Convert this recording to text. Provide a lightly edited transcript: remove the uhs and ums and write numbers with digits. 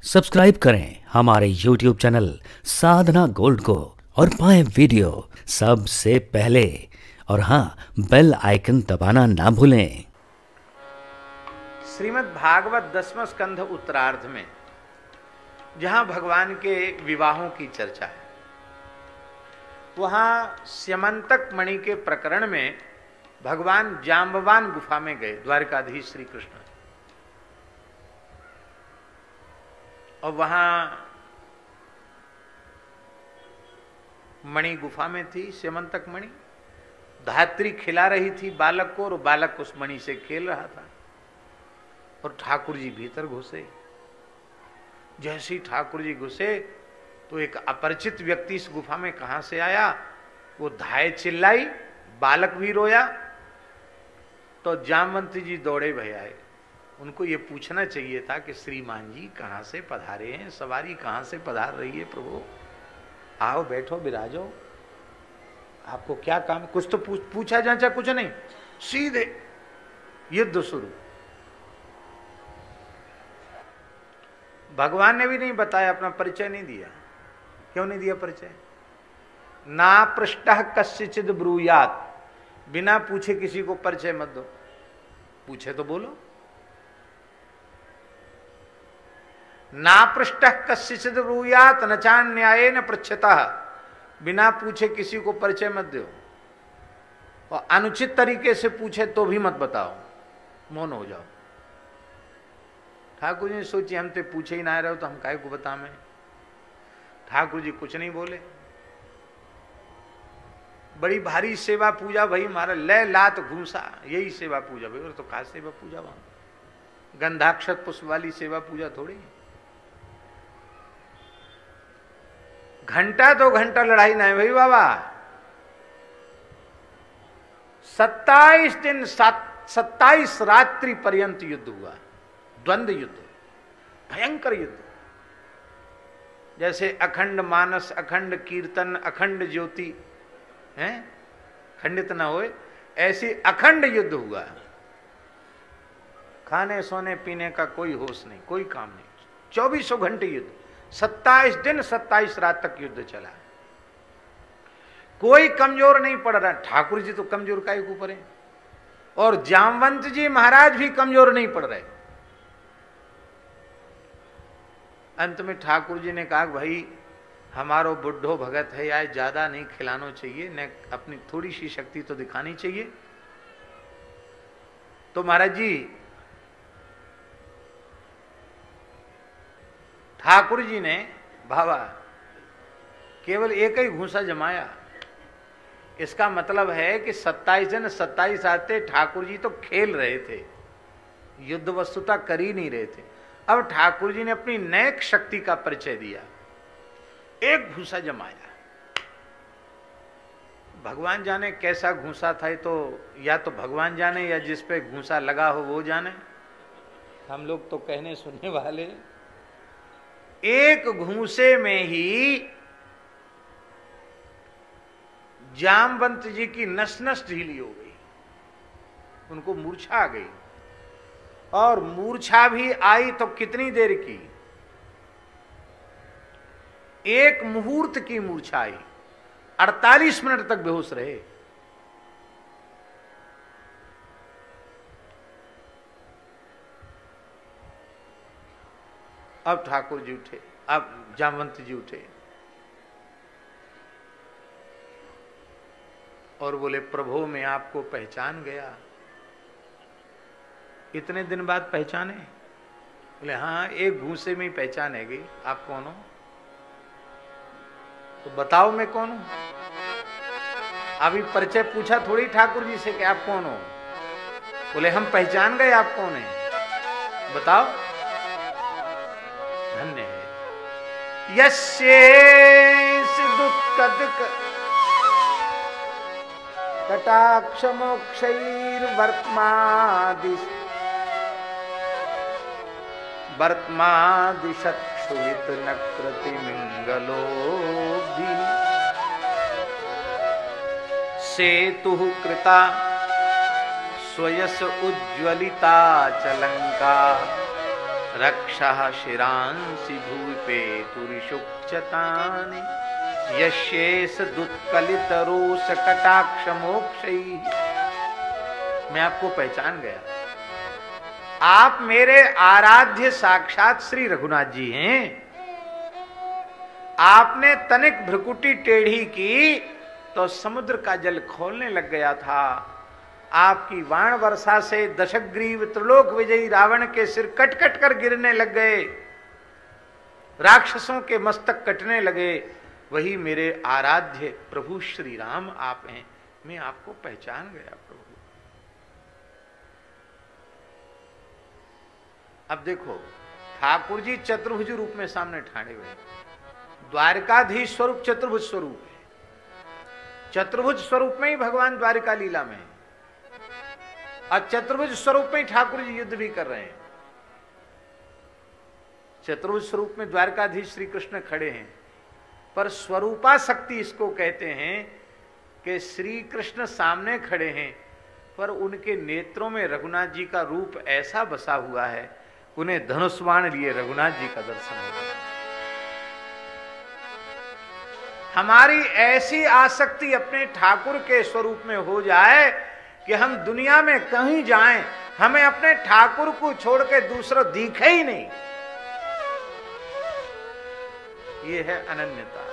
Subscribe करें हमारे YouTube channel साधना gold को और पाएं वीडियो सबसे पहले। और हाँ, बेल आइकन दबाना ना भूलें। श्रीमद् भागवत 10वां स्कंध उत्तरार्ध में जहां भगवान के विवाहों की चर्चा है, वहां स्यमंतक मणि के प्रकरण में भगवान जाम्बवान गुफा में गए, द्वारकाधीश श्री कृष्ण, और वहां मणि गुफा में थी। स्यमंतक मणि धात्री खिला रही थी बालक को, और बालक उस मणि से खेल रहा था। और ठाकुर जी भीतर घुसे। जैसे ही ठाकुर जी घुसे तो एक अपरिचित व्यक्ति इस गुफा में कहां से आया, वो धाय चिल्लाई, बालक भी रोया। तो जामवंत जी दौड़े भय आए। उनको ये पूछना चाहिए था कि श्रीमान जी कहां से पधारे हैं, सवारी कहां से पधार रही है प्रभु, आओ बैठो विराजो, आपको क्या काम। कुछ तो पूछा जांचा कुछ नहीं, सीधे युद्ध शुरू। भगवान ने भी नहीं बताया, अपना परिचय नहीं दिया। क्यों नहीं दिया परिचय? ना पृष्ठः कस्यचिद ब्रूयात्, बिना पूछे किसी को परिचय मत दो। पूछे तो बोलो। ना पृष्ठः कस्यचिद ब्रूयात् न चान्यायेन पृच्छतः, बिना पूछे किसी को परिचय मत दो। और अनुचित तरीके से पूछे तो भी मत बताओ, मौन हो जाओ। ठाकुर जी ने सोची हम तो पूछे ही ना रहे हो तो हम काहे को बतावें। ठाकुर जी कुछ नहीं बोले। बड़ी भारी सेवा पूजा भाई, हमारा ले लात घूसा, यही सेवा पूजा भाई। और तो खास सेवा पूजा वहां गंधाक्षत पुष्प वाली सेवा पूजा थोड़ी। घंटा 2 घंटा लड़ाई ना है भाई बाबा। 27 दिन 27 रात्रि पर्यंत युद्ध हुआ, द्वंद्व युद्ध, भयंकर युद्ध। जैसे अखंड मानस, अखंड कीर्तन, अखंड ज्योति है, खंडित न होए, ऐसी अखंड युद्ध हुआ। खाने सोने पीने का कोई होश नहीं, कोई काम नहीं। 24 घंटे युद्ध, 27 दिन 27 रात तक युद्ध चला। कोई कमजोर नहीं पड़ रहा। ठाकुर जी तो कमजोर काहे को पड़े, और जामवंत जी महाराज भी कमजोर नहीं पड़ रहे। अंत में ठाकुर जी ने कहा भाई हमारो बुढ़ो भगत है, या ज्यादा नहीं खिलाना चाहिए, न अपनी थोड़ी सी शक्ति तो दिखानी चाहिए। तो महाराज जी ठाकुर जी ने भावा केवल एक ही घूंसा जमाया। इसका मतलब है कि 27 दिन 27 रातें ठाकुर जी तो खेल रहे थे, युद्ध वस्तुता कर ही नहीं रहे थे। अब ठाकुर जी ने अपनी नैक शक्ति का परिचय दिया, एक घूंसा जमाया। भगवान जाने कैसा घूंसा था, तो या तो भगवान जाने या जिस पे घूंसा लगा हो वो जाने। हम लोग तो कहने सुनने वाले। एक घूंसे में ही जामवंत जी की नस नस ढीली हो गई, उनको मूर्छा आ गई। और मूर्छा भी आई तो कितनी देर की, एक मुहूर्त की मूर्छा आई। 48 मिनट तक बेहोश रहे। अब ठाकुर जी उठे, अब जामवंत जी उठे और बोले प्रभु मैं आपको पहचान गया। इतने दिन बाद पहचाने? बोले हाँ, एक घूंसे में ही पहचान है गई। आप कौन हो? तो बताओ मैं कौन हूं। अभी परिचय पूछा थोड़ी ठाकुर जी से कि आप कौन हो। बोले हम पहचान गए आप कौन है, बताओ। धन्य है यस्येष दुःखदुःख कटाक्ष वर्त्मादिशक्षुवित नकृति मिंगलो भी सेतु कृता स्वयस उज्ज्वलिता च लंका रक्षः शिरांसि भूपे तुरिशुक्चतानि यशेष दुत्कलित रोष कटाक्ष मोक्षैः। मैं आपको पहचान गया, आप मेरे आराध्य साक्षात श्री रघुनाथ जी हैं। आपने तनिक भ्रुकुटी टेढ़ी की तो समुद्र का जल खोलने लग गया था। आपकी वाण वर्षा से दशग्रीव त्रिलोक विजयी रावण के सिर कट कट कर गिरने लग गए, राक्षसों के मस्तक कटने लगे। वही मेरे आराध्य प्रभु श्री राम आप हैं। मैं आपको पहचान गया प्रभु। अब देखो, ठाकुर जी चतुर्भुज रूप में सामने ठाड़े हुए। द्वारकाधीश स्वरूप चतुर्भुज स्वरूप है। चतुर्भुज स्वरूप में ही भगवान द्वारिका लीला में है, और चतुर्भुज स्वरूप में ही ठाकुर जी युद्ध भी कर रहे हैं। चतुर्भुज स्वरूप में द्वारकाधीश श्री कृष्ण खड़े हैं, पर स्वरूपा शक्ति इसको कहते हैं कि श्री कृष्ण सामने खड़े हैं, पर उनके नेत्रों में रघुनाथ जी का रूप ऐसा बसा हुआ है, उन्हें धनुष बाण लिए रघुनाथ जी का दर्शन होगा। हमारी ऐसी आसक्ति अपने ठाकुर के स्वरूप में हो जाए कि हम दुनिया में कहीं जाएं, हमें अपने ठाकुर को छोड़ के दूसरा दिखे ही नहीं। ये है अनन्यता।